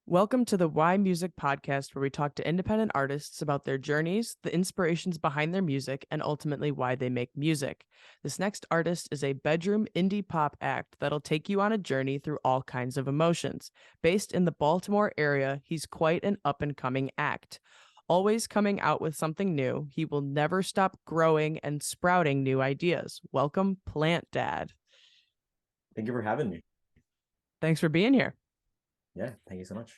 Welcome to the Why Music podcast, where we talk to independent artists about their journeys, the inspirations behind their music, and ultimately why they make music. This next artist is a bedroom indie pop act that'll take you on a journey through all kinds of emotions. Based in the Baltimore area, he's quite an up and coming act. Always coming out with something new, he will never stop growing and sprouting new ideas. Welcome, Plant Dad. Thank you for having me. Thanks for being here. Yeah, thank you so much.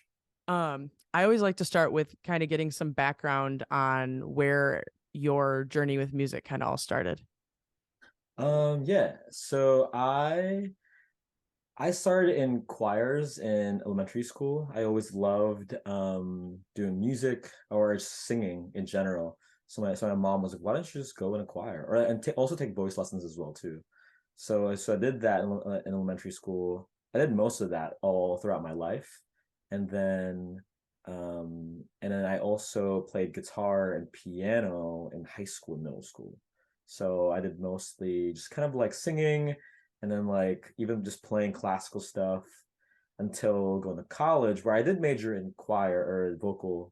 I always like to start with kind of getting some background on where your journey with music kind of all started. Yeah. So I started in choirs in elementary school. I always loved doing music or singing in general. So my mom was like, "Why don't you just go in a choir or and also take voice lessons as well too?" So I did that in elementary school. I did most of that all throughout my life, and then I also played guitar and piano in high school and middle school. So I did mostly just kind of like singing and then like even just playing classical stuff until going to college where I did major in choir or vocal,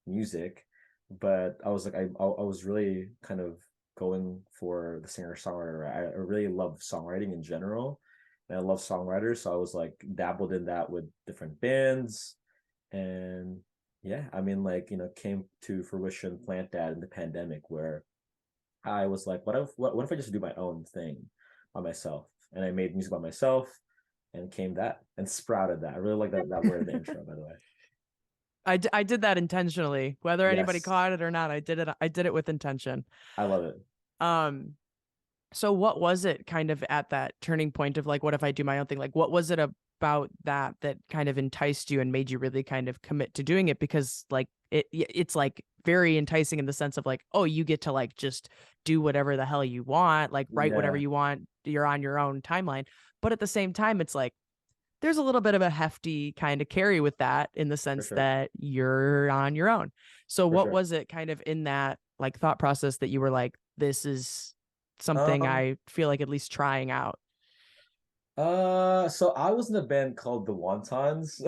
music. But I was like I was really kind of going for the singer-songwriter. I really love songwriting in general. And I love songwriters, so I was like dabbled in that with different bands. And yeah, I mean, like, came to fruition Plant Dad in the pandemic where I was like, what if I just do my own thing by myself? And I made music by myself and came that and sprouted that. I really like that word in the intro, by the way. I did that intentionally, whether anybody Yes, caught it or not. I did it with intention. I love it. Um, so what was it kind of at that turning point of like, what if I do my own thing? Like, what was it about that kind of enticed you and made you really kind of commit to doing it? Because like it's like very enticing in the sense of like, oh, you get to like just do whatever the hell you want, like write whatever Yeah, you want. You're on your own timeline. But at the same time, it's like there's a little bit of a hefty kind of carry with that in the for sense sure. that you're on your own. So For what sure. was it kind of in that like thought process that you were like, this is something Um, I feel like at least trying out? so I was in a band called the Wontons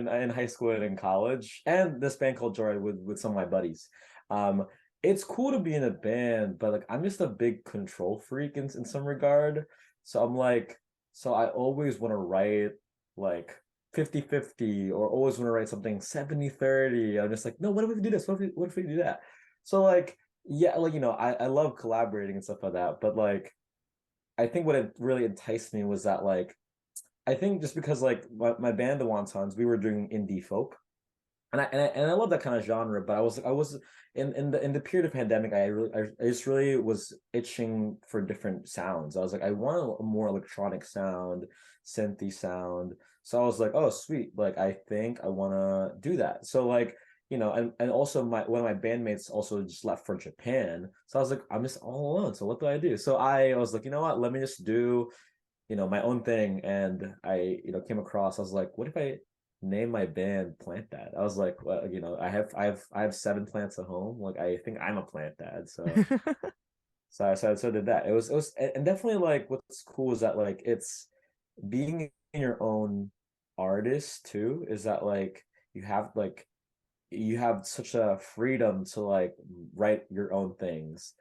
in high school and in college, and this band called Joy with some of my buddies. Um, it's cool to be in a band, but like I'm just a big control freak in some regard. So I'm like, so I always want to write like 50-50 or always want to write something 70-30. I'm just like, no, what if we do this? What if we do that? So like, yeah, like I love collaborating and stuff like that, but like I think what it really enticed me was that like I think just because like my band the Wontons, we were doing indie folk. And I love that kind of genre, but I was in the period of pandemic, I just really was itching for different sounds. I was like, I want a more electronic sound, synthy sound. So I was like, oh sweet, like I think I wanna do that. So like, and also my one of my bandmates also just left for Japan. So I was like, I'm just all alone. So what do I do? So I was like, you know what, let me just do my own thing. And I came across, I was like, what if I name my band Plant Dad? I was like, well, I have 7 plants at home. Like I think I'm a plant dad. So I did that. It was and definitely like what's cool is that like it's being your own artist too, is that like you have such a freedom to like write your own things,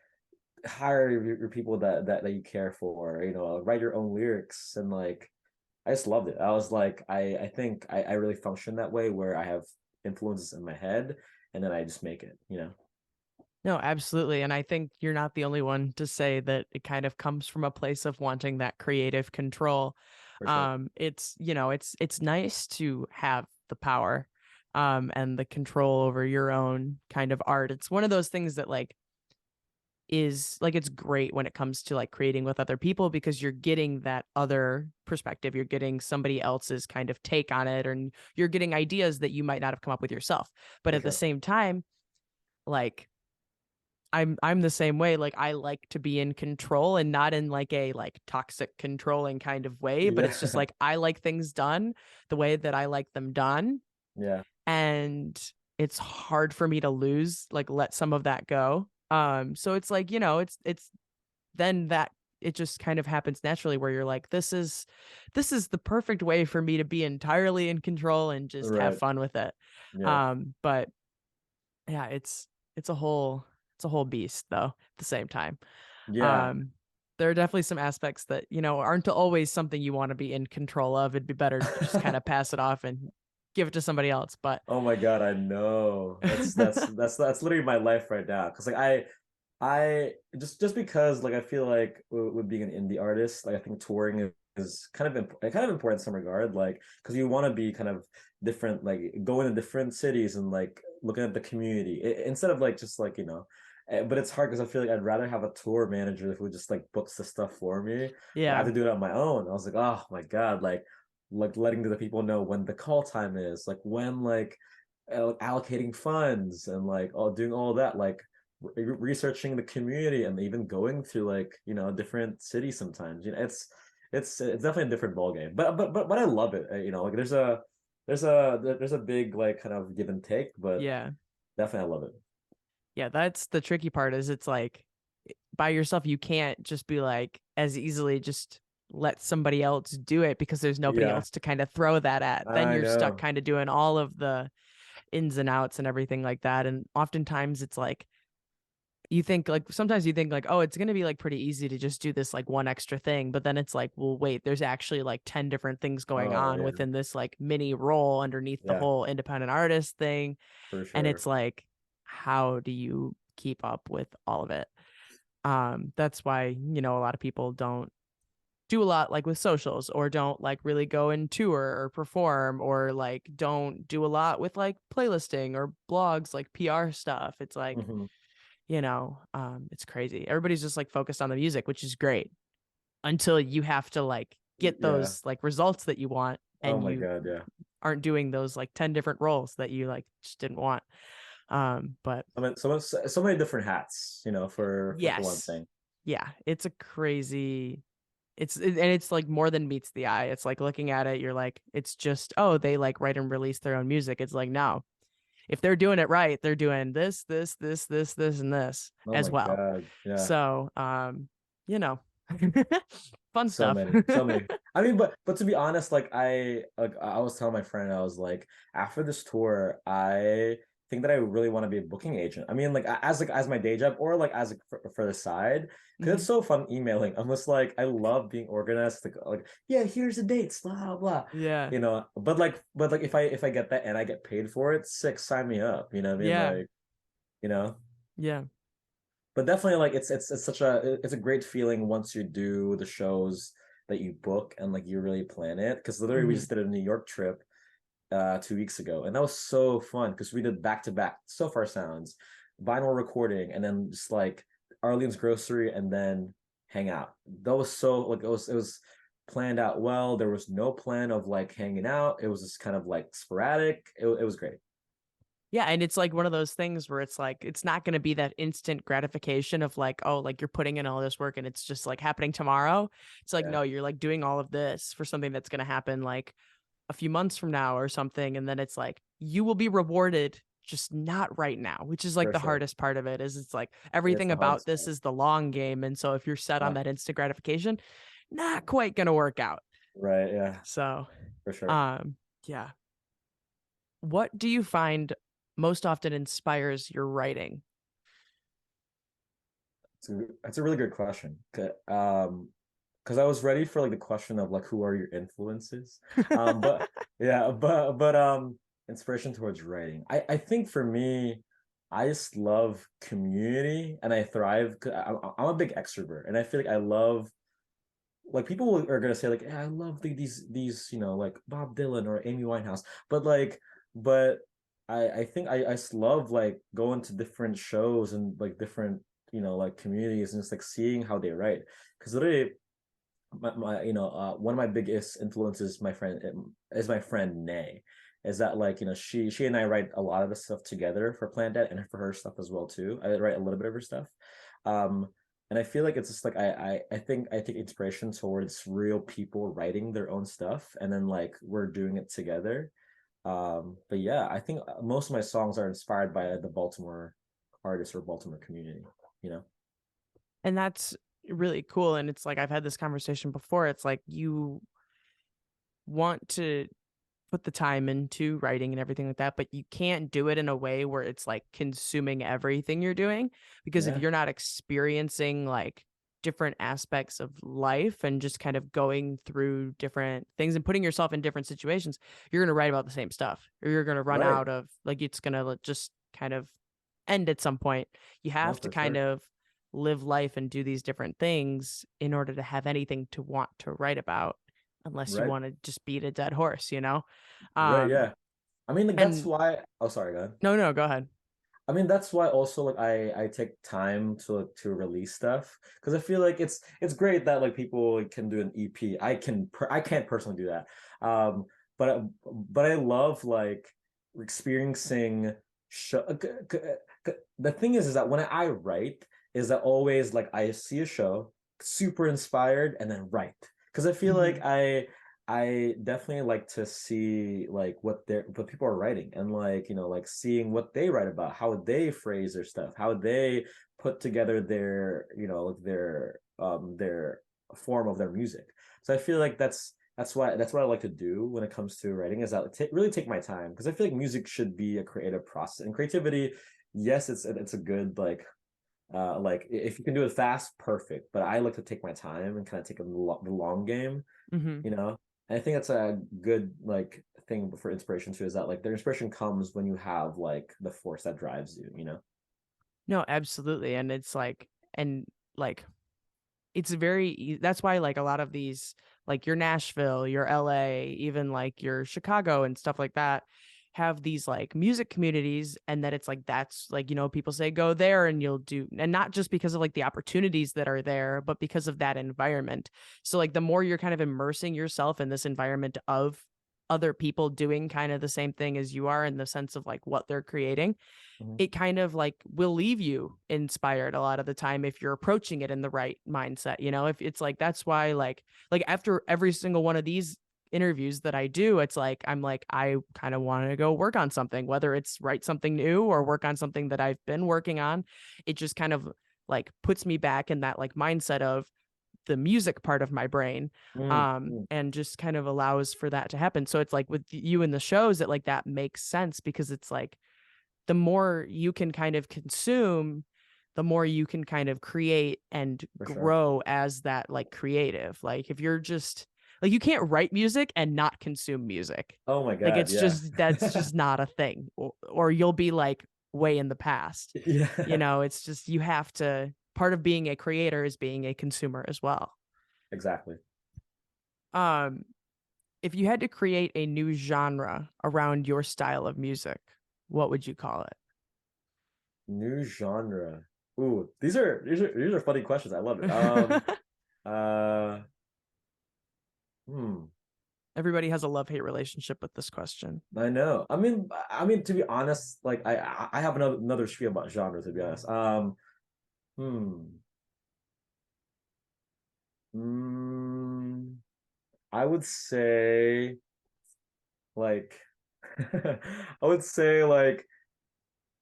hire your people that you care for, write your own lyrics. And like I just loved it. I was like, I think I really function that way where I have influences in my head and then I just make it. No, absolutely. And I think you're not the only one to say that it kind of comes from a place of wanting that creative control. For sure. It's nice to have the power and the control over your own kind of art. It's one of those things that like is like it's great when it comes to like creating with other people because you're getting that other perspective. You're getting somebody else's kind of take on it, and you're getting ideas that you might not have come up with yourself. But For at the sure. same time, like I'm the same way. Like I like to be in control and not in like a like toxic controlling kind of way, but it's just Yeah. like I like things done the way that I like them done. Yeah. And it's hard for me to lose, like let some of that go. So it's like, it's then that it just kind of happens naturally where you're like, this is the perfect way for me to be entirely in control and just have Right. fun with it. Yeah. But yeah, it's a whole it's a whole beast though at the same time. Yeah. Um, there are definitely some aspects that, aren't always something you want to be in control of. It'd be better to just kind of pass it off and give it to somebody else. But Oh my God, I know. That's literally my life right now. Because like I just because like I feel like with being an indie artist, like I think touring is kind of important in some regard, like because you want to be kind of different, like going to different cities and like looking at the community instead of like just like But it's hard because I feel like I'd rather have a tour manager who just like books the stuff for me. But I have yeah, to do it on my own. I was like, oh my God, like letting the people know when the call time is, like when like allocating funds and like all doing all that, like researching the community and even going to like different cities sometimes. It's definitely a different ball game. But I love it. Like there's a big like kind of give and take, but yeah, definitely I love it. yeah. That's the tricky part. Is it's like by yourself, you can't just be like as easily just let somebody else do it because there's nobody Yeah, else to kind of throw that at. Then I you're stuck know. kind of doing all of the ins and outs and everything like that. And oftentimes it's like you think like sometimes you think like, oh, it's gonna be like pretty easy to just do this like one extra thing, but then it's like, well, wait, there's actually like 10 different things going Oh on yeah, within this like mini role underneath the yeah, whole independent artist thing. for And it's sure. like, how do you keep up with all of it? That's why, a lot of people don't do a lot like with socials or don't like really go and tour or perform or like don't do a lot with like playlisting or blogs like PR stuff. It's like, Hmm. it's crazy. Everybody's just like focused on the music, which is great until you have to like get Yeah. those like results that you want Oh and my you God, yeah. aren't doing those like 10 different roles that you like just didn't want. But So many different hats, for one yes, thing. yeah, it's a crazy and it's like more than meets the eye. It's like looking at it, you're like, it's just, oh, they like write and release their own music. It's like, no, if they're doing it right, they're doing this, and this Oh as my well. God, yeah. So, you know, fun So stuff. many, so many. I mean, but to be honest, like I was telling my friend, I was like, after this tour, I think that I really want to be a booking agent. I mean, like as my day job or like as for the side, because it's Mhm. so fun emailing. I'm just like I love being organized. Like yeah, here's the dates, blah blah. Yeah, But like if I get that and I get paid for it, sick, sign me up. You know what I mean? yeah, Like you know. yeah. But definitely like it's a great feeling once you do the shows that you book and like you really plan it, because literally we Hmm. just did a New York trip 2 weeks ago and that was so fun because we did back to back So Far Sounds, vinyl recording, and then just like Arlene's Grocery and then hang out. That was so like it was planned out well. There was no plan of like hanging out. It was just kind of like sporadic. It was great. Yeah, and it's like one of those things where it's like it's not going to be that instant gratification of like, oh, like you're putting in all this work and it's just like happening tomorrow. It's like, Yeah, no, you're like doing all of this for something that's going to happen like a few months from now or something, and then it's like you will be rewarded, just not right now, which is like for the sure. hardest part of it. Is it's like It's everything the about hardest this part. is the long game, and so if you're set on Yeah. that instant gratification, not quite gonna work out. Right, yeah, So for sure. um yeah, what do you find most often inspires your writing? That's a really good question. Because I was ready for like the question of like who are your influences? But yeah, but inspiration towards writing. I think for me, I just love community and I thrive. 'Cause I'm a big extrovert and I feel like I love, like people are gonna say like yeah, I love these like Bob Dylan or Amy Winehouse, but I think I just love like going to different shows and like different like communities and just like seeing how they write, because literally one of my biggest influences, my friend is my friend Nay. Is that like she and I write a lot of the stuff together for Plandet and for her stuff as well too. I write a little bit of her stuff. Um, and I feel like it's just like I think I take inspiration towards real people writing their own stuff and then like we're doing it together. But yeah, I think most of my songs are inspired by the Baltimore artists or Baltimore community, you know? And that's really cool. And it's like I've had this conversation before. It's like you want to put the time into writing and everything like that, but you can't do it in a way where it's like consuming everything you're doing. Because if Yeah. you're not experiencing like different aspects of life and just kind of going through different things and putting yourself in different situations, you're going to write about the same stuff, or you're going to run Right. out of like it's going to just kind of end at some point. You No, have to for kind sure. of live life and do these different things in order to have anything to want to write about, unless you Right. want to just beat a dead horse, you know? Right. Um, Yeah. I mean, like that's and why. Oh, sorry, go ahead. no, no, go ahead. I mean, that's why also like I take time to release stuff because I feel like it's great that like people like, can do an EP. I can't personally do that. Um, but I love like experiencing show. The thing is that when I write is that always like I see a show super inspired and then write because I feel like Mhm. I definitely like to see like what people are writing and like like seeing what they write about, how they phrase their stuff, how they put together their their form of their music. So I feel like that's what I like to do when it comes to writing is that really take my time because I feel like music should be a creative process and creativity. Yes, it's a good like if you can do it fast, perfect. But I like to take my time and kind of take the long game Mhm. you know and I think that's a good like thing for inspiration too is that like the inspiration comes when you have like the force that drives you. No, absolutely. And it's like it's very that's why like a lot of these like your Nashville, your LA, even like your Chicago and stuff like that have these like music communities, and that it's like that's like people say go there and you'll do, and not just because of like the opportunities that are there, but because of that environment. So like the more you're kind of immersing yourself in this environment of other people doing kind of the same thing as you are in the sense of like what they're creating, Hmm. it kind of like will leave you inspired a lot of the time if you're approaching it in the right mindset. If it's like that's why like after every single one of these interviews that I do, it's like I'm like I kind of want to go work on something, whether it's write something new or work on something that I've been working on. It just kind of like puts me back in that like mindset of the music part of my brain, Mm-hmm. and just kind of allows for that to happen. So it's like with you in the shows that like that makes sense, because it's like the more you can kind of consume, the more you can kind of create and For sure. grow as that like creative. Like if you're just like you can't write music and not consume music. Oh my Like God, it's yeah. just that's just not a thing. Or you'll be like way in the past. Yeah. It's just you have to part of being a creator is being a consumer as well. Exactly. Um if you had to create a new genre around your style of music, what would you call New genre. Ooh, these are funny questions. I love it. it? Uh hmm. Everybody has a love-hate relationship with this question. I know. I mean to be honest, like I have another spiel about genre to be honest. Hmm. Mm, I would say like I would say like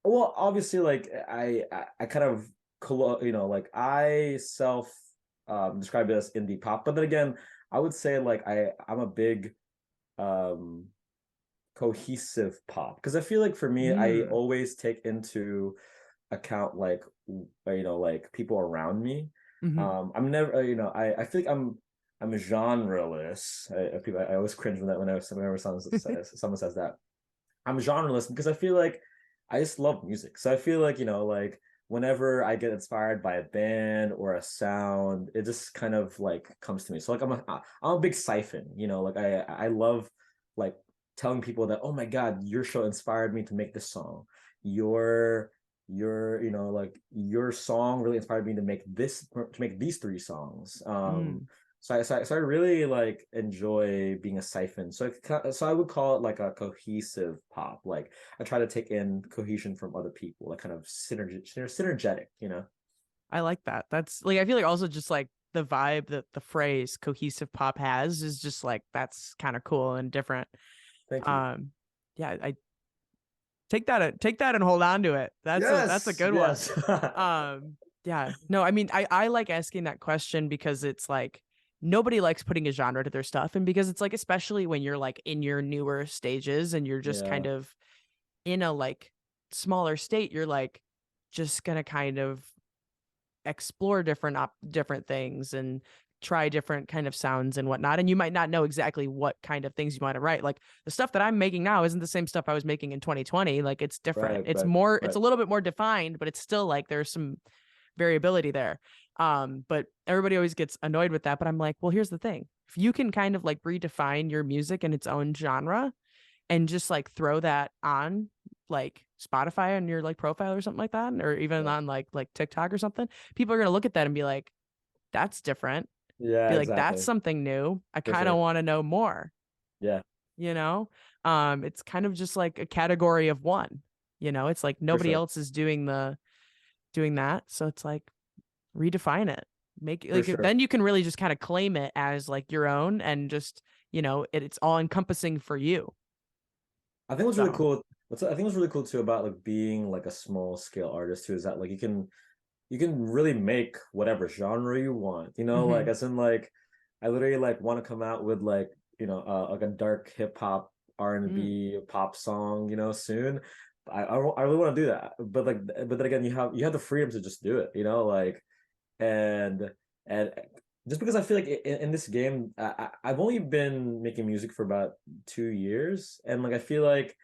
well obviously like I kind of like I self describe it as indie pop but then again I would say like I'm a big um cohesive pop because I feel like for me I Mm. always take into account like like people around me. Hmm. I'm never I feel like I'm a genreless. I always cringe when that whenever someone says that. I'm a genreless because I feel like I just love music. So I feel like like whenever I get inspired by a band or a sound, it just kind of like comes to me. So like I'm a big siphon. Like I love like telling people that oh my God, your show inspired me to make this song. Your like your song really inspired me to make these three songs. Mm. So I really like enjoy being a siphon. So I would call it like a cohesive pop. Like I try to take in cohesion from other people, like kind of synergetic. I like that. That's like I feel like also just like the vibe that the phrase cohesive pop has is just like that's kind of cool and different. Thank you. Um yeah, I take that and hold on to it. That's a Yes, good one. yes. Um Yeah. No, I mean, I like asking that question because it's like nobody likes putting a genre to their stuff. And because it's like, especially when you're like in your newer stages and you're just kind Yeah, of in a like smaller state, you're like just gonna kind of explore different things and try different kind of sounds and whatnot. And you might not know exactly what kind of things you want to write. Like the stuff that I'm making now isn't the same stuff I was making in 2020. Like it's different. right, It's right, more, it's right. a little bit more defined, but it's still like there's some variability there. But everybody always gets annoyed with that. But I'm like, well, here's the thing. If you can kind of like redefine your music in its own genre and just like throw that on like Spotify on your like profile or something like that, or even Yeah, on like TikTok or something, people are gonna look at that and be like, that's different. yeah, Be like, that's exactly, something new. I for kind of sure. want to know more, Yeah, you know? It's kind of just like a category of one, it's like for nobody sure, else is doing that. So it's like redefine it. Make for like sure. then you can really just kind of claim it as like your own and just, it's all encompassing for you. I think what's really So cool. I think what's really cool too about like being like a small scale artist too is that like you can really make whatever genre you want. You know, like mhm. as in like I literally like want to come out with like a dark hip hop Mm. R&B pop song, soon. I really want to do that, but then again you have the freedom to just do it, like and and just because I feel like in this game I've only been making music for about 2 years, and like I feel like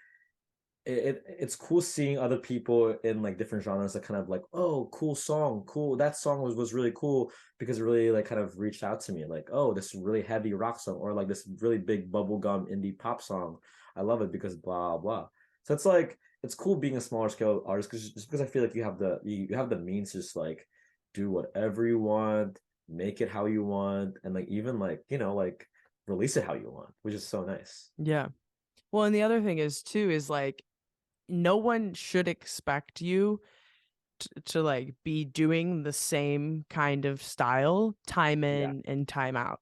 it's cool seeing other people in like different genres that kind of like, oh, cool song, cool, that song was really cool because it really like kind of reached out to me, like, oh, this really heavy rock song or like this really big bubblegum indie pop song, I love it because blah blah. So it's like it's cool being a smaller scale artist because just because I feel like you have the means to just like do whatever you want, make it how you want, and like even like like release it how you want, which is so nice. Yeah. Well, and the other thing is too is like no one should expect you to like be doing the same kind of style time Yeah, in and time out.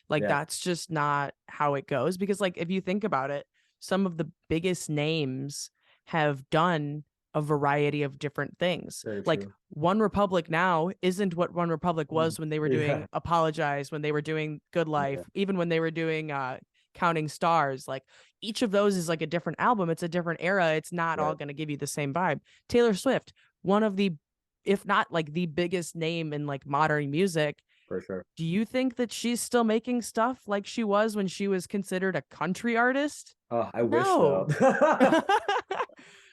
Like yeah, that's just not how it goes because like if you think about it, some of the biggest names have done a variety of different things. very Like true. One Republic now isn't what One Republic was when they were doing Yeah, Apologize, when they were doing Good yeah, Life, even when they were doing Counting Stars. Like each of those is like a different album. It's a different era. It's not all right, going to give you the same vibe. Taylor Swift, one of the, if not like the biggest name in like modern music, for sure. do you think that she's still making stuff like she was when she was considered a country artist? Oh, I wish though. No.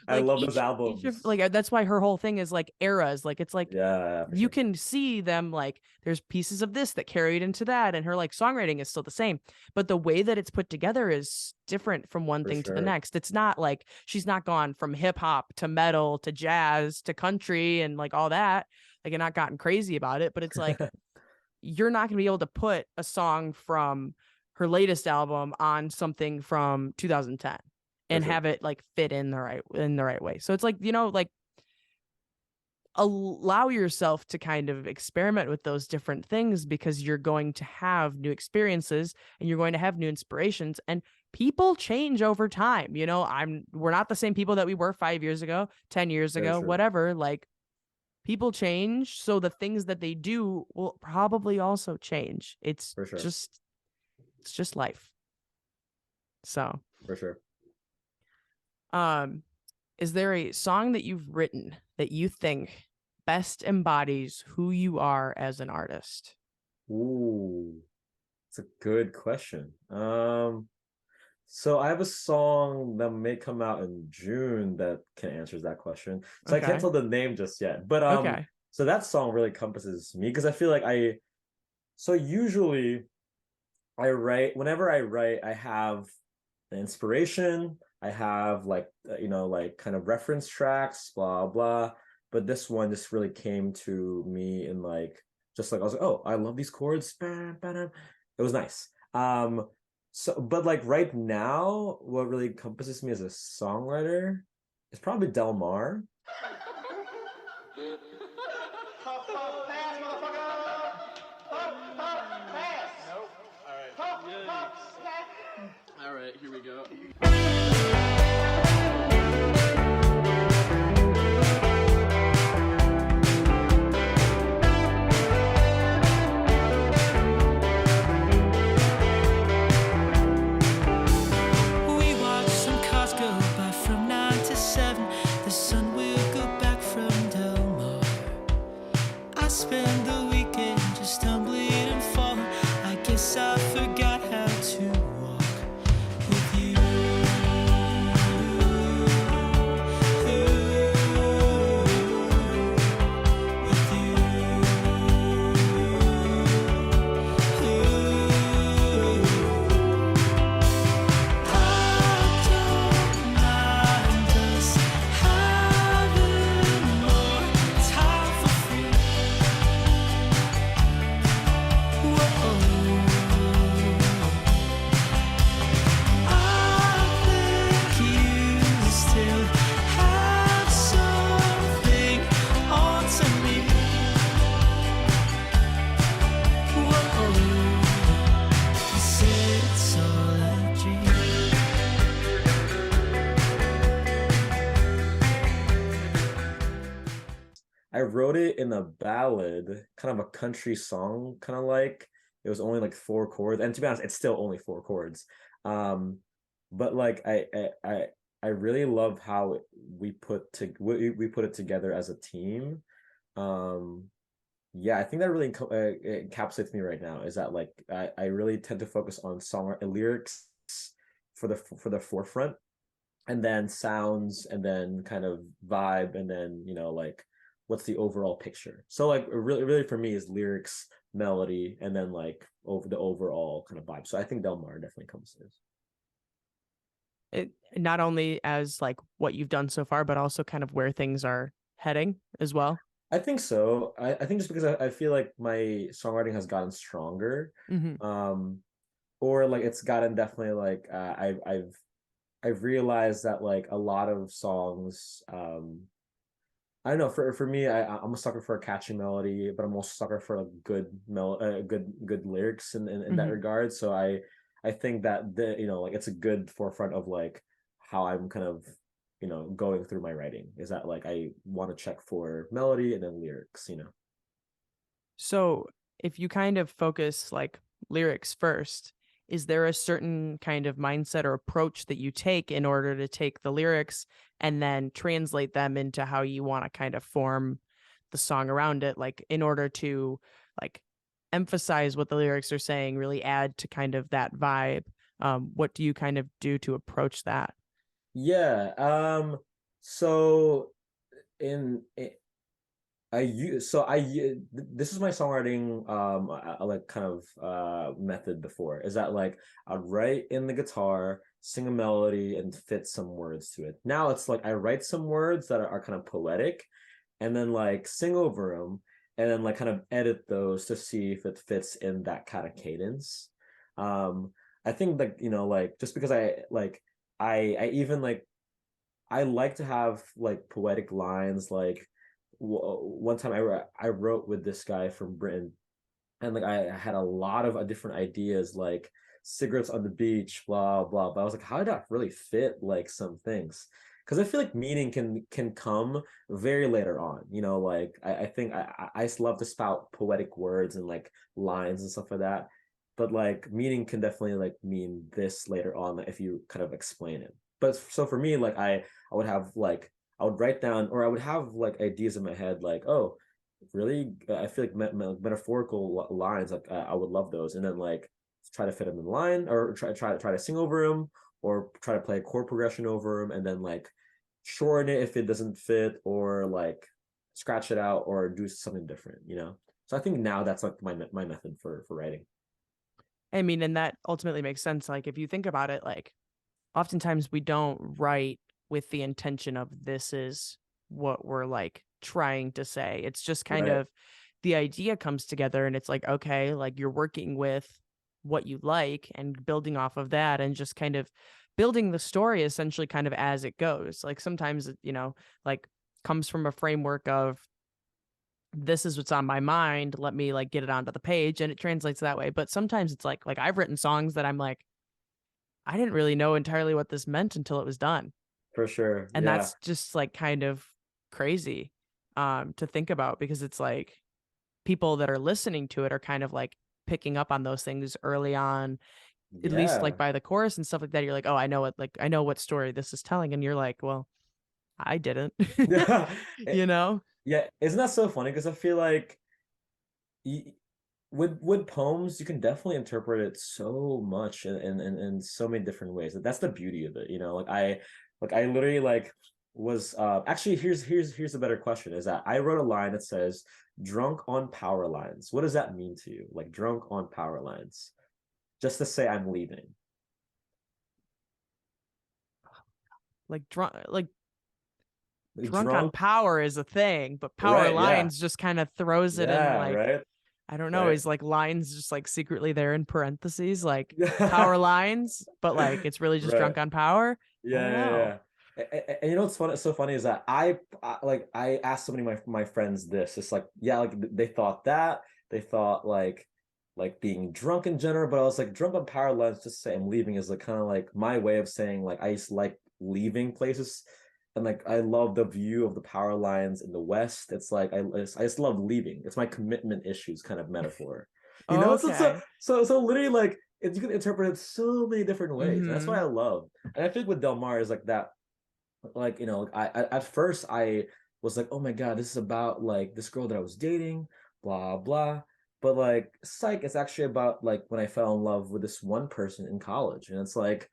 I Like love those each of albums. like that's why her whole thing is like eras. Like it's like Yeah, for you sure, can see them like there's pieces of this that carried into that, and her like songwriting is still the same, but the way that it's put together is different from one for thing to the sure. next. It's not like she's not gone from hip hop to metal to jazz to country and like all that, like and not gotten crazy about it, but it's like you're not going to be able to put a song from her latest album on something from 2010 For and sure, have it like fit in the right way. So it's like, like allow yourself to kind of experiment with those different things because you're going to have new experiences and you're going to have new inspirations, and people change over time. We're not the same people that we were 5 years ago, 10 years very ago, true, whatever. Like people change, so the things that they do will probably also change. it's for sure, just it's just life. So for sure. um is there a song that you've written that you think best embodies who you are as an artist? Ooh, it's a good question. So I have a song that may come out in June that can answers that question. So I can't Okay. tell the name just yet, but Okay. so that song really encompasses me because I feel like so usually whenever I write, I have an inspiration, I have like like kind of reference tracks, blah blah. But this one just really came to me in like just like I was like, oh, I love these chords. It was nice. So but like right now, what really encompasses me as a songwriter is probably Del Mar. Puff, puff, pass, motherfucker! Puff, puff, pass! Nope. All right. Puff, puff, pass! All right, here we go. I wrote it in a ballad, kind of a country song, kind of like it was only like 4 chords, and to be honest, it's still only 4 chords. Um, but like I really love how we put it together as a team. Um, yeah, I think that really encapsulates me right now. Is that like I really tend to focus on song lyrics for the forefront, and then sounds, and then kind of vibe, and then like what's the overall picture. So like really for me is lyrics, melody, and then like over the overall kind of vibe. So I think Del Mar definitely comes in. It not only as like what you've done so far, but also kind of where things are heading as well. I think so. I think just because I feel like my songwriting has gotten stronger. Hmm. Um, or like it's gotten definitely like I've realized that like a lot of songs, I don't know, for me, I'm a sucker for a catchy melody, but I'm also a sucker for a good lyrics in that Hmm. regard. So I think that like it's a good forefront of like how I'm kind of going through my writing, is that like I want to check for melody and then lyrics. So if you kind of focus like lyrics first, is there a certain kind of mindset or approach that you take in order to take the lyrics and then translate them into how you want to kind of form the song around it? Like in order to like emphasize what the lyrics are saying, really add to kind of that vibe. What do you kind of do to approach that? Yeah. So in I use so I u- this is my songwriting like kind of method before, is that like I'd write in the guitar, sing a melody, and fit some words to it. Now it's like I write some words that are kind of poetic, and then like sing over them, and then like kind of edit those to see if it fits in that kind of cadence. um I think like like just because I even like I like to have like poetic lines. Like one time I wrote with this guy from Britain, and like I had a lot of different ideas, like cigarettes on the beach, blah blah. But I was like, how did that really fit like some things? Because I feel like meaning can come very later on. Like I think I love to spout poetic words and like lines and stuff like that. But like meaning can definitely like mean this later on if you kind of explain it. But so for me, like I would have like I would write down, or I would have like ideas in my head, like, oh, really, I feel like metaphorical lines, like I would love those, and then like try to fit them in line, or try to sing over them, or try to play a chord progression over them, and then like shorten it if it doesn't fit, or like scratch it out, or do something different. So I think now that's like my method for writing. I mean, and that ultimately makes sense. Like if you think about it, like oftentimes we don't write with the intention of this is what we're like trying to say. It's just kind Right. of the idea comes together and it's like, okay, like you're working with what you like and building off of that and just kind of building the story essentially kind of as it goes. Like sometimes, like comes from a framework of this is what's on my mind. Let me like get it onto the page and it translates that way. But sometimes it's like I've written songs that I'm like, I didn't really know entirely what this meant until it was done. For sure. And Yeah. that's just like kind of crazy to think about because it's like people that are listening to it are kind of like picking up on those things early on, at least like Yeah. by the chorus and stuff like that. You're like, oh, I know what story this is telling. And you're like, well, I didn't, Yeah. you know? Yeah. Isn't that so funny? Because I feel like y- with poems, you can definitely interpret it so much in so many different ways. That's the beauty of it. Like I literally like was actually here's a better question, is that I wrote a line that says drunk on power lines. What does that mean to you? Like drunk on power lines. Just to say I'm leaving. Like drunk on Drunk, power is a thing, but power right, yeah. lines just kind of throws it in Yeah, like, right, I don't know, right. is like lines just like secretly there in parentheses, like Yeah. power lines, but like it's really just Right. drunk on power. I Yeah, don't yeah, know. yeah. And you know what's funny? So funny is that I asked so many of my friends this. It's like, yeah, like they thought that they thought like being drunk in general, but I was like drunk on power lines. Just say I'm leaving is like kind of like my way of saying like I just like leaving places. and like I love the view of the power lines in the West. It's like I just love leaving. It's my commitment issues kind of metaphor. You know, Okay. so literally like you can interpret it so many different ways. And that's why Mm-hmm. I love. And I think with Del Mar is like that, like I at first I was like, oh my God, this is about like this girl that I was dating, blah blah. But like psych, it's actually about like when I fell in love with this one person in college. And it's like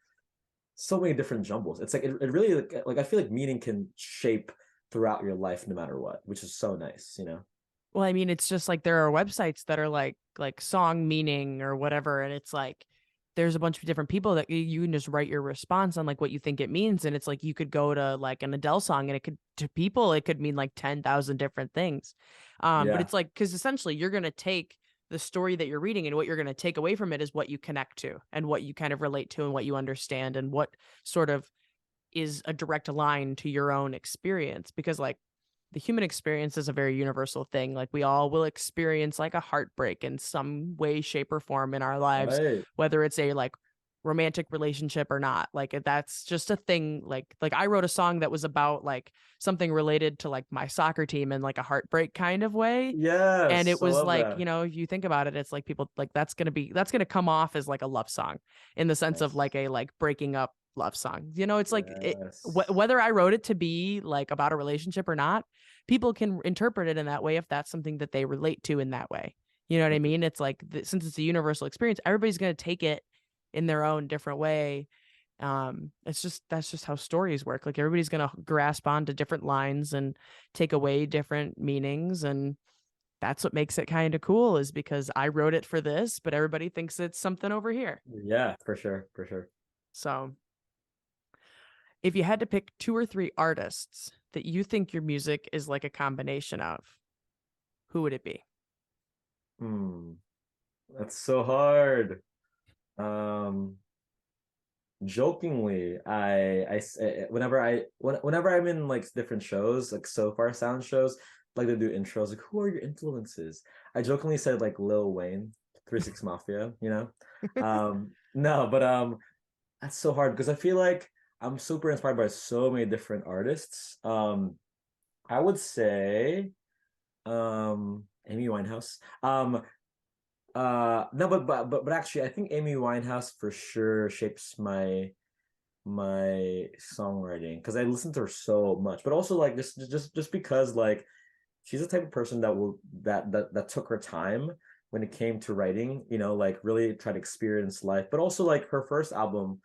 so many different jumbles. It's like it really like I feel like meaning can shape throughout your life no matter what, which is so nice, you know. Well, I mean, it's just like there are websites that are like song meaning or whatever, and it's like there's a bunch of different people that you can just write your response on like what you think it means, and it's like you could go to like an Adele song, and it could to people it could mean like 10,000 different things. But Yeah. it's like because essentially you're gonna take the story that you're reading, and what you're gonna take away from it is what you connect to and what you kind of relate to and what you understand and what sort of is a direct line to your own experience because like the human experience is a very universal thing. Like we all will experience like a heartbreak in some way, shape, or form in our lives, Right. whether it's a like romantic relationship or not. Like that's just a thing. Like I wrote a song that was about like something related to like my soccer team in like a heartbreak kind of way. And it Yes, I was love like, that. if you think about it, it's like people like that's gonna come off as like a love song in the sense of Yes. like a like breaking up love song. It's like Yes. whether I wrote it to be like about a relationship or not, people can interpret it in that way if that's something that they relate to in that way. You know what I Okay. mean? It's like since it's a universal experience, everybody's gonna take it in their own different way. It's just that's just how stories work. Like everybody's gonna grasp onto different lines and take away different meanings, and that's what makes it kind of cool is because I wrote it for this, but everybody thinks it's something over here. Yeah, for sure, for sure. So, if you had to pick two or three artists that you think your music is like a combination of, who would it be? Hmm. That's so hard. Um, Jokingly, whenever I'm in like different shows, like so far sound shows, like they do intros, like who are your influences? I jokingly said like Lil Wayne, 3 6 Mafia, you know? No, but that's so hard because I feel like I'm super inspired by so many different artists. I would say Amy Winehouse. No, but actually, I think Amy Winehouse for sure shapes my songwriting because I listen to her so much. But also like just because like she's the type of person that will that took her time when it came to writing. Like really try to experience life. But also like her first album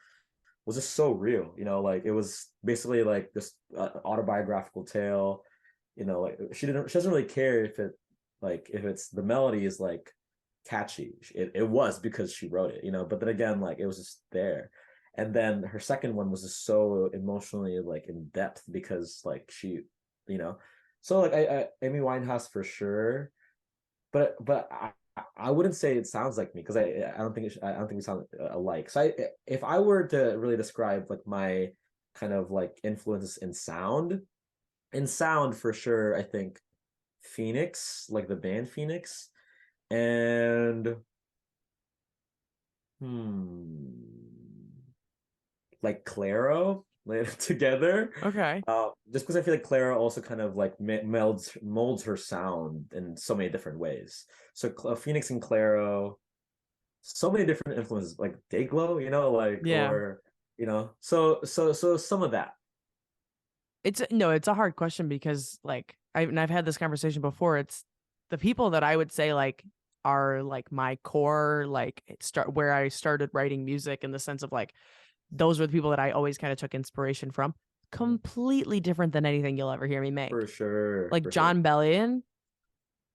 was just so real. Like it was basically like this autobiographical tale. Like she doesn't really care if it's the melody is like catchy. It was because she wrote it. But then again, like it was just there. And then her second one was just so emotionally like in depth because like she, you know, so like I Amy Winehouse for sure, but I wouldn't say it sounds like me because I don't think I don't think we sound alike. So if I were to really describe like my kind of like influences in sound for sure, I think Phoenix, like the band Phoenix, and like Claro like, together. Okay. Just because I feel like Clara also kind of like molds her sound in so many different ways. So Phoenix and Claro, so many different influences, like Dayglow, like Yeah. or so some of that. It's no, it's a hard question because like I've had this conversation before. It's the people that I would say like are like my core like start where I started writing music in the sense of like those were the people that I always kind of took inspiration from. Mhm. Completely different than anything you'll ever hear me make. For sure, Like for sure. John Bellion,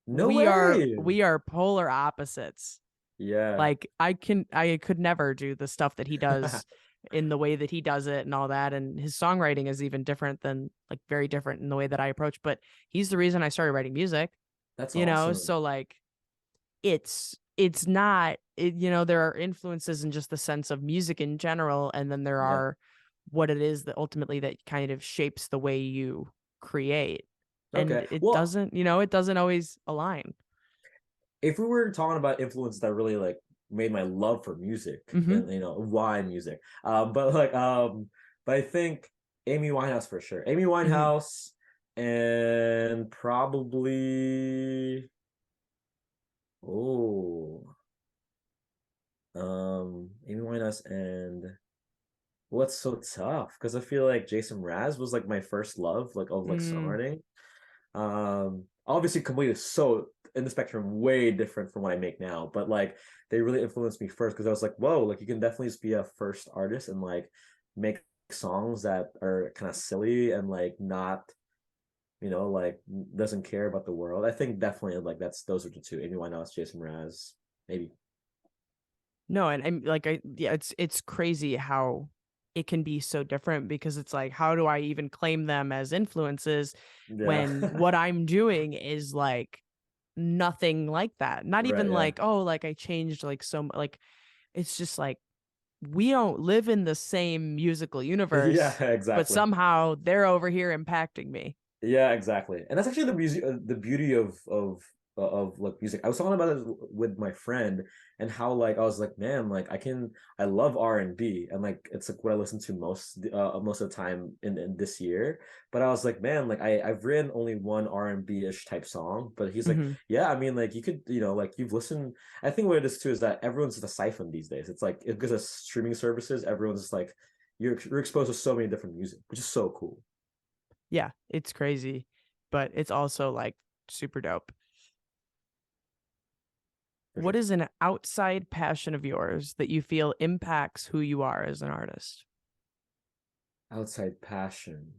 No we are way. we are polar opposites. Yeah. Like I could never do the stuff that he does in the way that he does it and all that. And his songwriting is even different than like very different in the way that I approach. But he's the reason I started writing music, That's awesome. So like it's not there are influences in just the sense of music in general, and then there Yeah. are what it is that ultimately that kind of shapes the way you create. Okay. And it Well, doesn't, it doesn't always align. if we were talking about influences that really like made my love for music, Mm-hmm. then why music. But I think Amy Winehouse for sure. Amy Hmm. Winehouse and probably oh Amy Winehouse and what's so tough? Because I feel like Jason Mraz was like my first love like of like Mm. songwriting. Obviously completely so in the spectrum way different from what I make now, but like they really influenced me first because I was like, whoa, like you can definitely just be a first artist and like make songs that are kind of silly and like not, like doesn't care about the world. I think definitely like that's those are the two. Amy Winehouse, Jason Mraz, maybe. No, and I'm like, yeah, it's crazy how it can be so different because it's like, how do I even claim them as influences Yeah. when what I'm doing is like nothing like that? Not Right, even yeah. like, oh, like I changed like like it's just like we don't live in the same musical Yeah, universe, but exactly. somehow they're over here impacting me. Yeah, exactly. And that's actually the music, the beauty of like music. I was talking about it with my friend and how like I was like, man, like I love R&B and like it's like what I listen to most of the time in this year. But I was like, man, like I've written only one R&B-ish type song. But he's like, Hmm. yeah, I mean, like you could, like you've listened. I think what it is too is that everyone's just a siphon these days. It's like because of streaming services, everyone's just like you're exposed to so many different music, which is so cool. Yeah, it's crazy, but it's also like super dope. For What sure. is an outside passion of yours that you feel impacts who you are as an artist? Outside passion.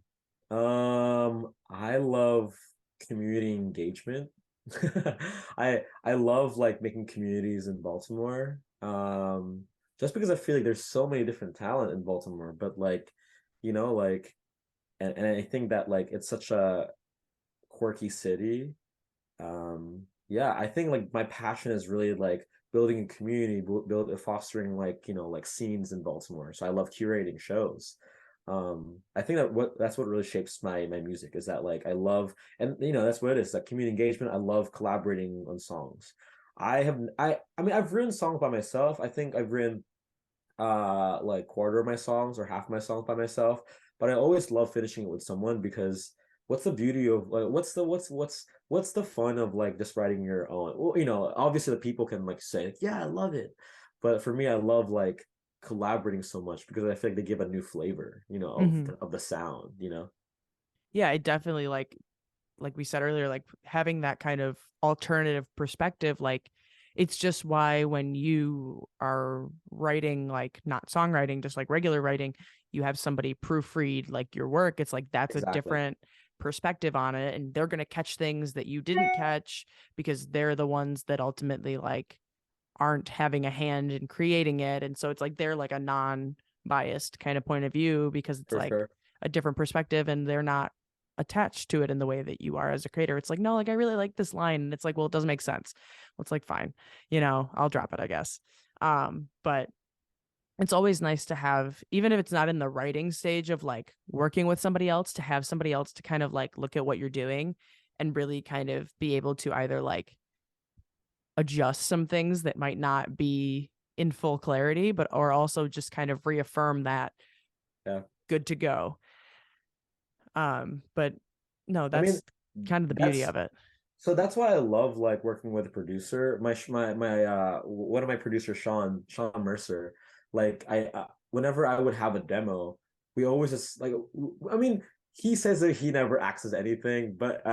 I love community engagement. I love like making communities in Baltimore. Just because I feel like there's so many different talent in Baltimore, but like, like and I think that like it's such a quirky city. Yeah, I think like my passion is really like building a community, fostering like, like scenes in Baltimore. So I love curating shows. I think that's what really shapes my music is that like I love and that's what it is, like community engagement. I love collaborating on songs. I mean I've written songs by myself. I think I've written like quarter of my songs or half my songs by myself, but I always love finishing it with someone because what's the beauty of like what's the fun of like just writing your own, well, obviously the people can like say like, yeah, I love it, but for me I love like collaborating so much because I feel like they give a new flavor, Hmm. of the sound. Yeah, I definitely like we said earlier, like having that kind of alternative perspective, like it's just why when you are writing, like not songwriting, just like regular writing, you have somebody proofread like your work. It's like that's a Exactly. different perspective on it, and they're gonna catch things that you didn't catch because they're the ones that ultimately like aren't having a hand in creating it. And so it's like they're like a non-biased kind of point of view because it's For like sure. a different perspective and they're not attached to it in the way that you are as a creator. It's like, no, like I really like this line. And it's like, well, it doesn't make sense. Well, it's like, fine, I'll drop it, I guess. But it's always nice to have, even if it's not in the writing stage of like working with somebody else, to have somebody else to kind of like look at what you're doing and really kind of be able to either like adjust some things that might not be in full clarity, but or also just kind of reaffirm that Yeah. good to go. But no, I mean, that's kind of the beauty that's of it. so that's why I love like working with a producer. My one of my producers, Sean Mercer. Like whenever I would have a demo, we always just like I mean he says that he never accesses anything, but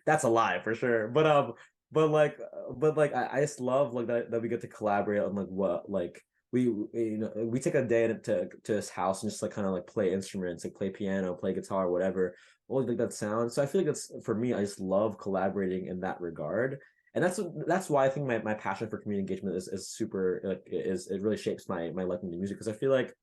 that's a lie for sure. But I just love like that we get to collaborate on like what like we take a day to his house and just like kind of like play instruments, like play piano, play guitar, whatever, always like that sound. So I feel like that's for me, I just love collaborating in that regard. And that's why I think my passion for community engagement is super like it really shapes my liking to music because I feel like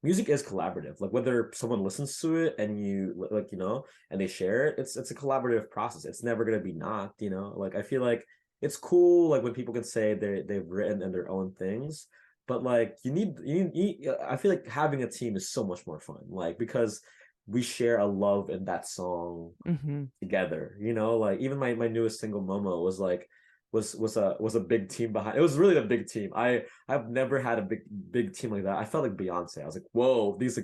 music is collaborative. Like whether someone listens to it and you like and they share it, it's a collaborative process. It's never gonna be not. Like I feel like it's cool like when people can say they've written in their own things, but like I feel like having a team is so much more fun. Like because we share a love in that song Hmm. together. Like even my newest single Momo was like was a big team behind. It was really a big team. I've never had a big team like that. I felt like Beyonce. I was like, whoa, these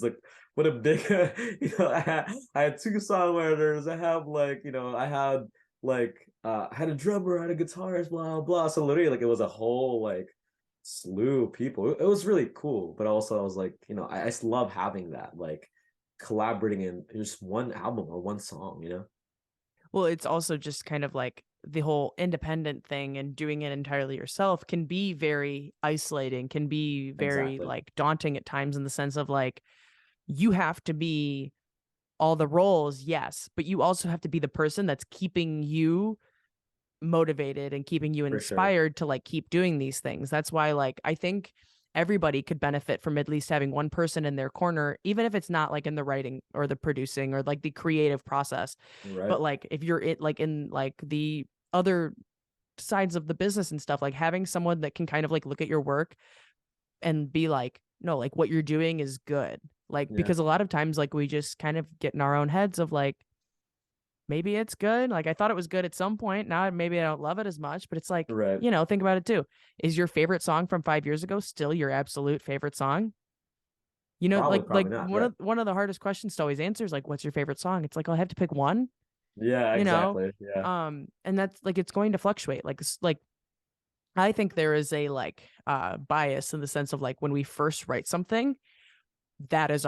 like what a big I had two songwriters. I have like I had a drummer, I had a guitarist, blah blah. So literally like it was a whole like slew of people. It was really cool, but also I was like, I just love having that like collaborating in just one album or one song. Well, it's also just kind of like the whole independent thing and doing it entirely yourself can be very isolating, can be very Exactly. like daunting at times in the sense of like you have to be all the roles, yes, but you also have to be the person that's keeping you motivated and keeping you For sure. inspired to like keep doing these things. That's why like I think everybody could benefit from at least having one person in their corner, even if it's not like in the writing or the producing or like the creative process. Right. But like if you're in like the other sides of the business and stuff, like having someone that can kind of like look at your work and be like, no, like what you're doing is good. Like Yeah. because a lot of times like we just kind of get in our own heads of like maybe it's good. Like I thought it was good at some point. Now maybe I don't love it as much, but it's like, Right. think about it too. Is your favorite song from 5 years ago still your absolute favorite song? Probably, Like probably not. one Right. of the hardest questions to always answer is like, what's your favorite song? It's like, I'll have to pick one, Yeah, you know? exactly. Yeah. And that's like it's going to fluctuate. Like I think there is a like bias in the sense of like when we first write something, that is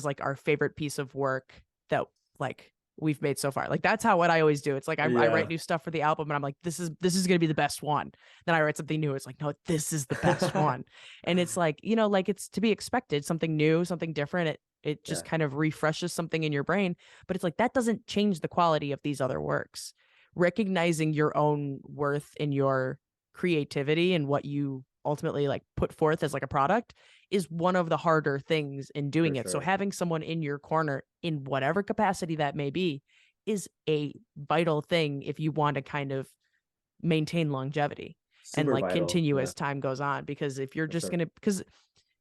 like our favorite piece of work that like we've made so far. Like that's how what I always do. It's like I write Yeah. new stuff for the album and I'm like, this is gonna be the best one. Then I write something new. It's like, no, this is the best one. And it's like, like it's to be expected, something new, something different. It just Yeah. kind of refreshes something in your brain. But it's like that doesn't change the quality of these other works. Recognizing your own worth in your creativity and what you ultimately like put forth as like a product is one of the harder things in For doing it. So sure. having someone in your corner in whatever capacity that may be is a vital thing if you want to kind of maintain longevity and Super like vital. continue Yeah, as time goes on. Because if you're for just sure. gonna because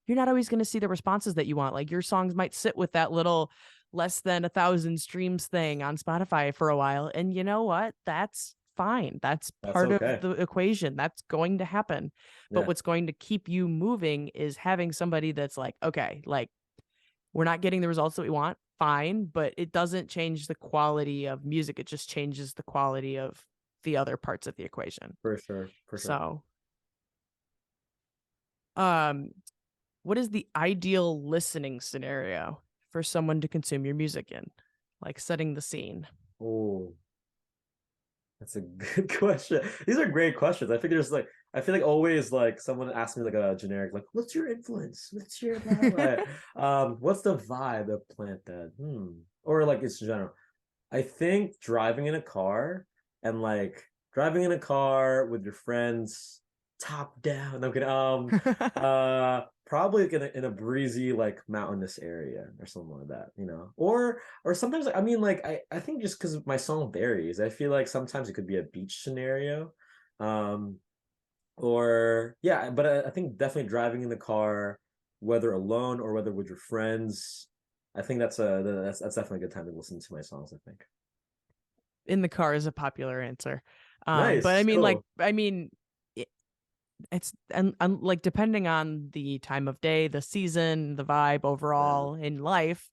you're not always gonna see the responses that you want. Like your songs might sit with that little less than 1,000 streams thing on Spotify for a while. And you know what? That's fine. That's That's part of okay. the equation. That's going to happen. But Yeah, what's going to keep you moving is having somebody that's like, okay, like we're not getting the results that we want. Fine, but it doesn't change the quality of music. It just changes the quality of the other parts of the equation. for sure. For sure. So, um, what is the ideal listening scenario for someone to consume your music in? Like setting the scene. Oh, that's a good question. These are great questions. I feel like always like someone asks me like a generic like, what's your influence? What's your blah, blah, blah? What's the vibe of Plant Dead? Or like it's general. I think driving in a car with your friends, top down. No, kidding. Probably like in a breezy like mountainous area or something like that. Or sometimes I mean like I think just because my song varies, I feel like sometimes it could be a beach scenario, um, or yeah, but I think definitely driving in the car, whether alone or whether with your friends. I think that's definitely a good time to listen to my songs, I think. In the car is a popular answer. But I Nice, mean, cool. it, it's and like depending on the time of day, the season, the vibe Yeah. overall in life,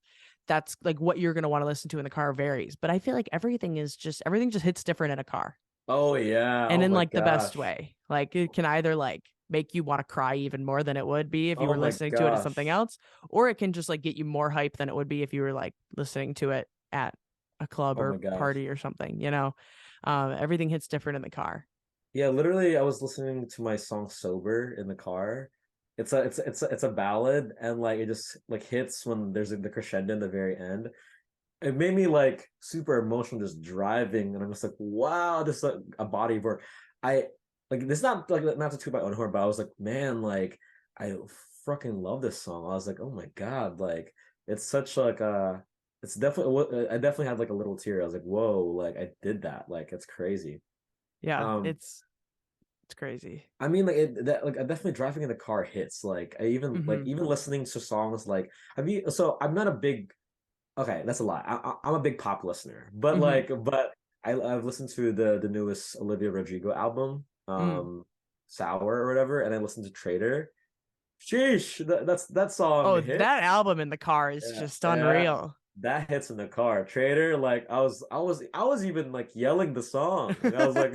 that's like what you're gonna want to listen to in the car varies. But I feel like everything just hits different in a car, Oh yeah. and Oh in my like the best gosh. way. Like it can either like make you want to cry even more than it would be if you Oh were my listening to it as something gosh. else, or it can just like get you more hype than it would be if you were like listening to it at a club Oh or my gosh. party or something. Everything hits different in the car. Yeah, literally I was listening to my song Sober in the car. It's a ballad, and like it just like hits when there's like, the crescendo in the very end. It made me like super emotional just driving, and I'm just like, wow, this is like a body of work. I like this is not like not to toot my own horn, but I was like, man, like I fucking love this song. I was like, oh my God, like it's such like it's definitely I definitely had like a little tear. I was like, whoa, like I did that. Like it's crazy. Yeah, Um it's crazy. I mean, like like definitely driving in the car hits. Like I even like Hmm. even listening to songs like so I'm not a big okay, that's a lie. I'm a big pop listener, but Hmm. like, but I've listened to the newest Olivia Rodrigo album, Mm. Sour or whatever, and I listened to Trader. Sheesh, that song Oh, hits. that album in the car is Yeah, just yeah, unreal. that hits in the car. Trader, like I was even like yelling the song. Like I was like,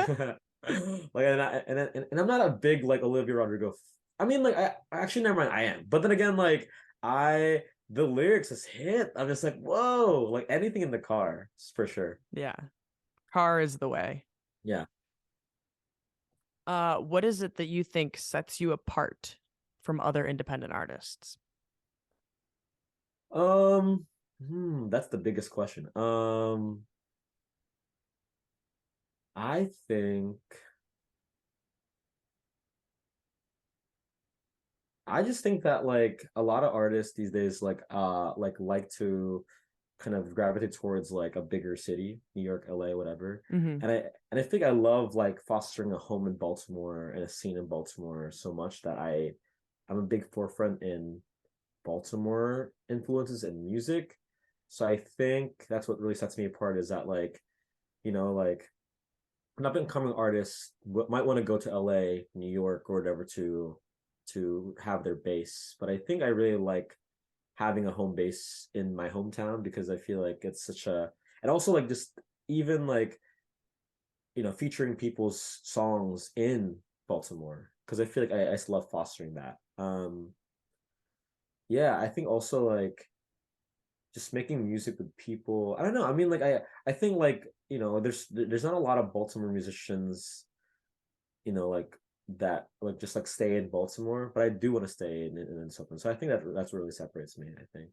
like, and I'm not a big like Olivia Rodrigo. I mean, like I actually never mind, I am. But then again, like I the lyrics just hit. I'm just like, whoa, like anything in the car, for sure. Yeah. Car is the way. Yeah. What is it that you think sets you apart from other independent artists? Um, that's the biggest question. I think I just think that like a lot of artists these days like to kind of gravitate towards like a bigger city, New York, LA, whatever. Hmm. And I think I love like fostering a home in Baltimore and a scene in Baltimore so much that I'm a big forefront in Baltimore influences and music. So I think that's what really sets me apart is that like, like an up and coming artist might want to go to LA, New York, or whatever to have their base. But I think I really like having a home base in my hometown because I feel like it's such a and also like just even like featuring people's songs in Baltimore because I feel like I just love fostering that. Yeah, I think also like just making music with people. I don't know. I mean, like I think like there's not a lot of Baltimore musicians, like that like just like stay in Baltimore, but I do want to stay in something. So I think that's what really separates me. I think.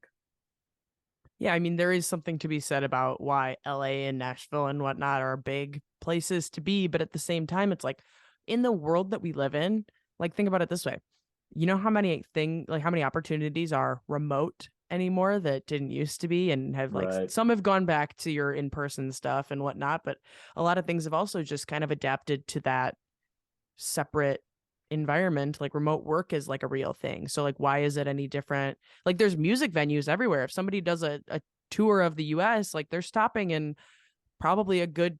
Yeah, I mean, there is something to be said about why LA and Nashville and whatnot are big places to be. But at the same time, it's like in the world that we live in, like think about it this way. You know how many opportunities are remote anymore that didn't used to be and have like Right. some have gone back to your in-person stuff and whatnot, but a lot of things have also just kind of adapted to that separate environment. Like remote work is like a real thing, so like why is it any different? Like there's music venues everywhere. If somebody does a tour of the US, like they're stopping in probably a good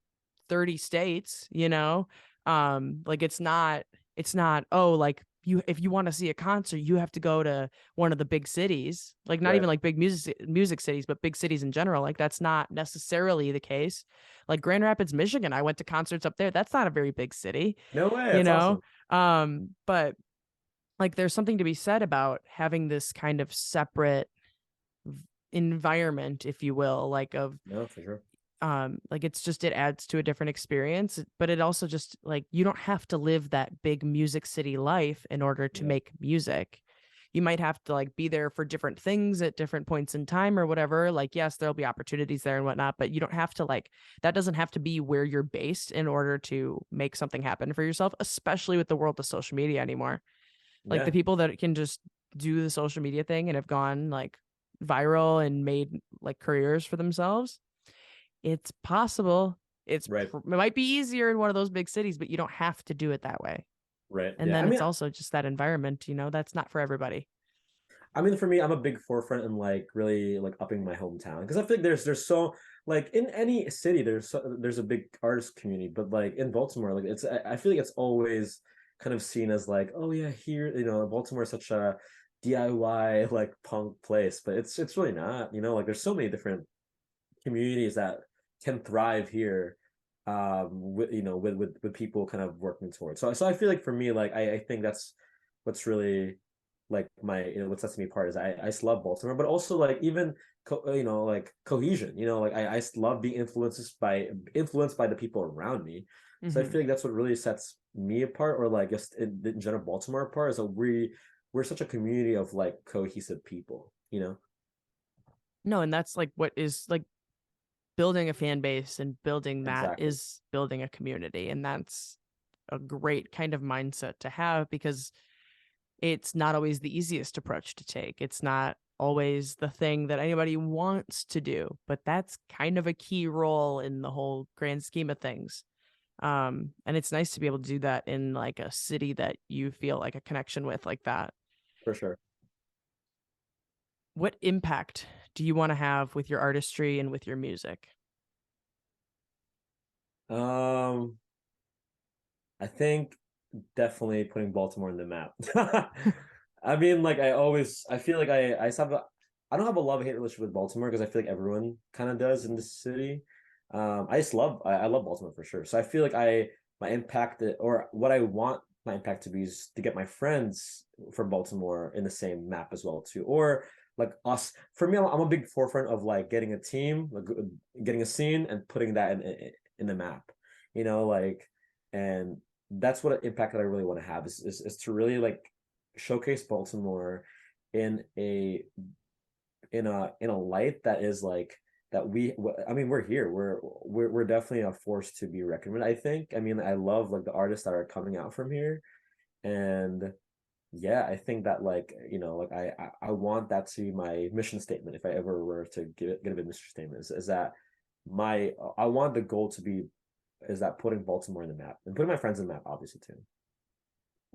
30 states, like it's not, oh, like you if you want to see a concert, you have to go to one of the big cities. Like not Right. even like big music cities, but big cities in general. Like that's not necessarily the case. Like Grand Rapids, Michigan, I went to concerts up there. That's not a very big city, No way. you That's know? awesome. But like there's something to be said about having this kind of separate environment, if you will, like of No, for sure. like it's just it adds to a different experience, but it also just like you don't have to live that big music city life in order to Yeah. make music. You might have to like be there for different things at different points in time or whatever. Like yes, there'll be opportunities there and whatnot, but you don't have to like that doesn't have to be where you're based in order to make something happen for yourself, especially with the world of social media anymore. Like the Yeah. people that can just do the social media thing and have gone like viral and made like careers for themselves, it's possible. Right. It might be easier in one of those big cities, but you don't have to do it that way. Right. And Yeah. then it's also just that environment, that's not for everybody. I mean, for me, I'm a big forefront in like really like upping my hometown because I feel like there's so like in any city there's a big artist community, but like in Baltimore, like I feel like it's always kind of seen as like, oh yeah, here Baltimore is such a DIY like punk place, but it's really not. Like there's so many different communities that can thrive here, with people kind of working towards. So I feel like for me, like I think that's what's really like what sets me apart is I just love Baltimore, but also like even like cohesion. Like I just love being influenced by the people around me. So I Hmm. feel like that's what really sets me apart, or like just in general Baltimore apart, is that we're such a community of like cohesive people. No, and that's like what is like building a fan base and building that Exactly. is building a community. And that's a great kind of mindset to have because it's not always the easiest approach to take. It's not always the thing that anybody wants to do, but that's kind of a key role in the whole grand scheme of things. And it's nice to be able to do that in like a city that you feel like a connection with like that. For sure. What impact do you want to have with your artistry and with your music? Um, I think definitely putting Baltimore in the map. I mean, like I feel like I just have I don't have a love-hate relationship with Baltimore because I feel like everyone kind of does in this city. I love Baltimore for sure. So I feel like my impact or what I want my impact to be is to get my friends from Baltimore in the same map as well too, or like us. For me, I'm a big forefront of like getting a team, like getting a scene, and putting that in the map. Like and that's what impact that I really want to have is to really like showcase Baltimore in a light that is like that I mean we're here we're definitely a force to be reckoned with. I think I mean I love like the artists that are coming out from here, and yeah, I think that like like I want that to be my mission statement if I ever were to give a mission statement is that my I want the goal to be is that putting Baltimore in the map and putting my friends in the map obviously too.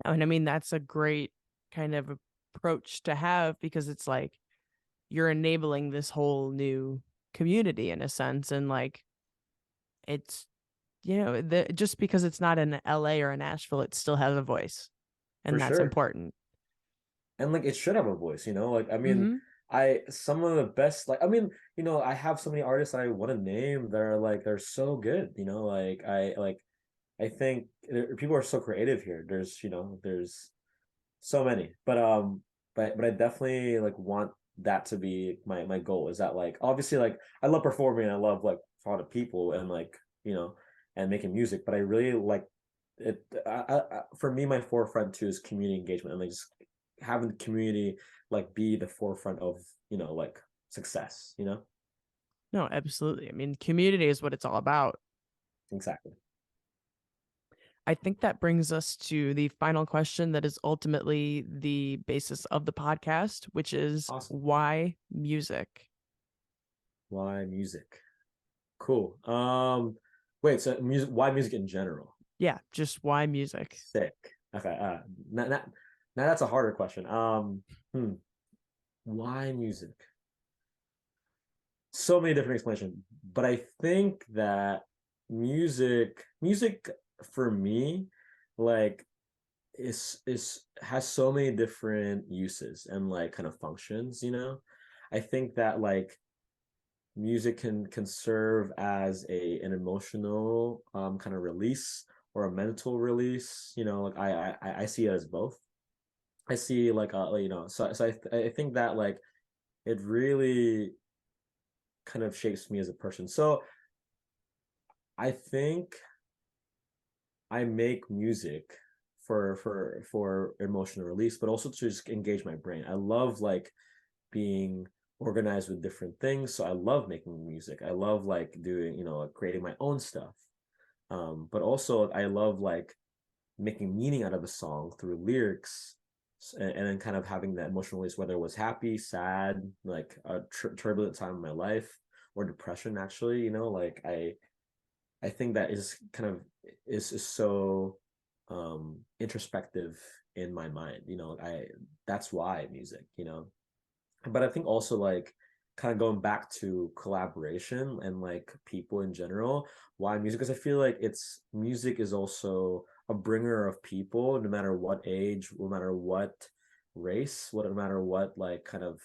And I mean, that's a great kind of approach to have because it's like you're enabling this whole new community in a sense. And like, it's, just because it's not in LA or in Nashville, it still has a voice. For And that's sure. important. And like it should have a voice, like I mean Mm-hmm. I some of the best like I mean I have so many artists that I want to name that are like they're so good, like I think people are so creative here. There's so many, but I definitely like want that to be my goal is that like obviously like I love performing and I love like talking to people and like and making music, but I really like it. For me, my forefront too is community engagement and like just having the community like be the forefront of like success. No, absolutely. I mean, community is what it's all about. Exactly. I think that brings us to the final question that is ultimately the basis of the podcast, which is Awesome. why music? Why music? Cool. Wait, so music, why music in general? Yeah, just why music? Sick. Okay. Now that's a harder question. Why music? So many different explanations, but I think that music for me, like is has so many different uses and like kind of functions. I think that like music can serve as an emotional kind of release or a mental release. Like I see it as both. I see like so I think that like it really kind of shapes me as a person. So I think I make music for emotional release, but also to just engage my brain. I love like being organized with different things. So I love making music. I love like doing, like creating my own stuff. But also I love like making meaning out of a song through lyrics and then kind of having that emotional release, whether it was happy, sad, like a turbulent time in my life or depression, actually, like I think that is kind of is so introspective in my mind. That's why music. But I think also like kind of going back to collaboration and like people in general, why music? Because I feel like it's music is also a bringer of people, no matter what age, no matter what race, no matter what like kind of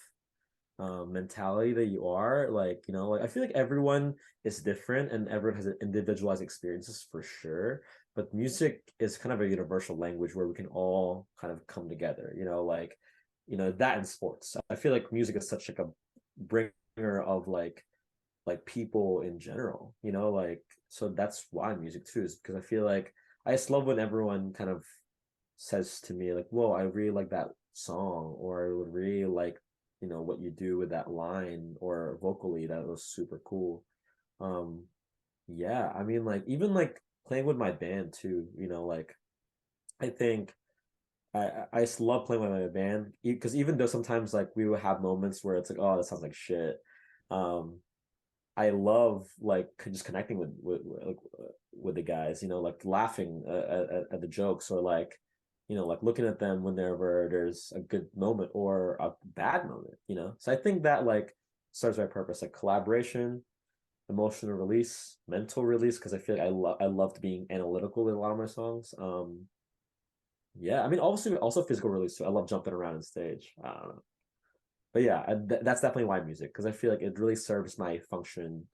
mentality that you are. Like like I feel like everyone is different and everyone has individualized experiences for sure, but music is kind of a universal language where we can all kind of come together. Like that in sports I feel like music is such like a bringer of like people in general. Like so that's why music too is because I feel like I just love when everyone kind of says to me like, whoa, I really like that song, or I would really like what you do with that line or vocally, that was super cool. um yeah, I mean like even like playing with my band too, like I think I just love playing with my band because even though sometimes like we will have moments where it's like, oh, that sounds like shit. um I love like just connecting with the guys, like laughing at the jokes, or like like looking at them whenever there's a good moment or a bad moment. So I think that like serves my purpose, like collaboration, emotional release, mental release, because I feel like I loved being analytical with a lot of my songs. Yeah, I mean, obviously also physical release too. I love jumping around on stage. I don't know. But yeah, that's definitely why music, because I feel like it really serves my function.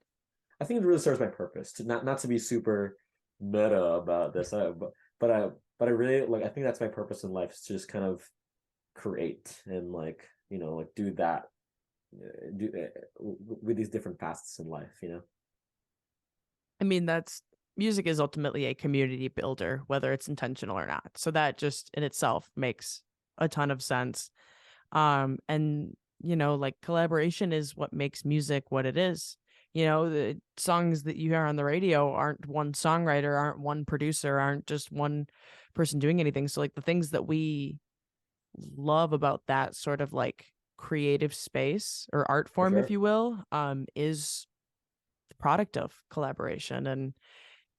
I think it really serves my purpose to not to be super meta about this, but I but I really like I think that's my purpose in life is to just kind of create and like like do that do with these different facets in life. I mean, that's music is ultimately a community builder, whether it's intentional or not. So that just in itself makes a ton of sense. And like collaboration is what makes music what it is. The songs that you hear on the radio aren't one songwriter, aren't one producer, aren't just one person doing anything. So like the things that we love about that sort of like creative space or art For form, if sure. you will, is the product of collaboration. And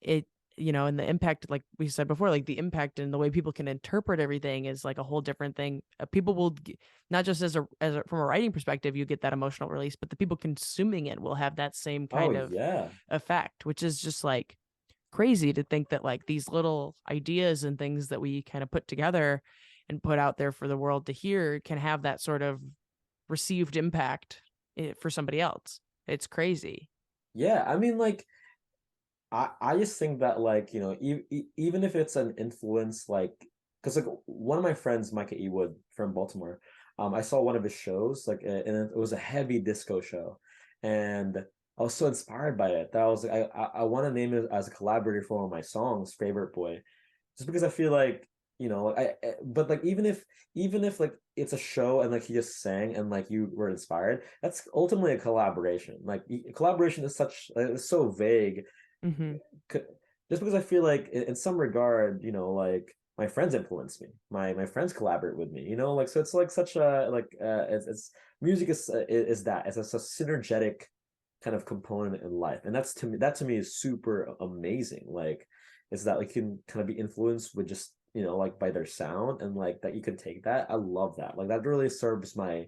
it and the impact, like we said before, like the impact and the way people can interpret everything is like a whole different thing. People will not just as a from a writing perspective you get that emotional release, but the people consuming it will have that same Oh kind of yeah. effect, which is just like crazy to think that like these little ideas and things that we kind of put together and put out there for the world to hear can have that sort of received impact for somebody else. It's crazy. Yeah, I mean like I just think that like even if it's an influence like because like one of my friends Micah Ewood from Baltimore, I saw one of his shows like and it was a heavy disco show, and I was so inspired by it that I was like I want to name it as a collaborator for one of my songs, Favorite Boy, just because I feel like but like even if like it's a show and like he just sang and like you were inspired, that's ultimately a collaboration. Like collaboration is such it's so vague Hmm. just because I feel like in some regard, like my friends influence me. My friends collaborate with me. Like so it's like such a like it's music is that it's a synergetic kind of component in life, and that to me is super amazing. Like is that like you can kind of be influenced with just like by their sound and like that you can take that. I love that. Like that really serves my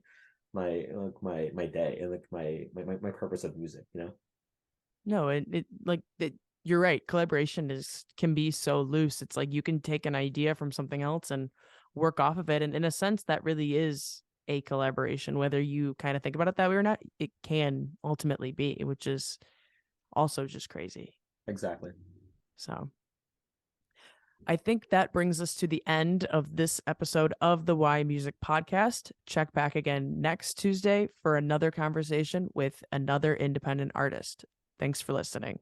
day and like my purpose of music. No, you're right. Collaboration is can be so loose. It's like you can take an idea from something else and work off of it. And in a sense, that really is a collaboration, whether you kind of think about it that way or not. It can ultimately be, which is also just crazy. Exactly. So I think that brings us to the end of this episode of the Why Music podcast. Check back again next Tuesday for another conversation with another independent artist. Thanks for listening.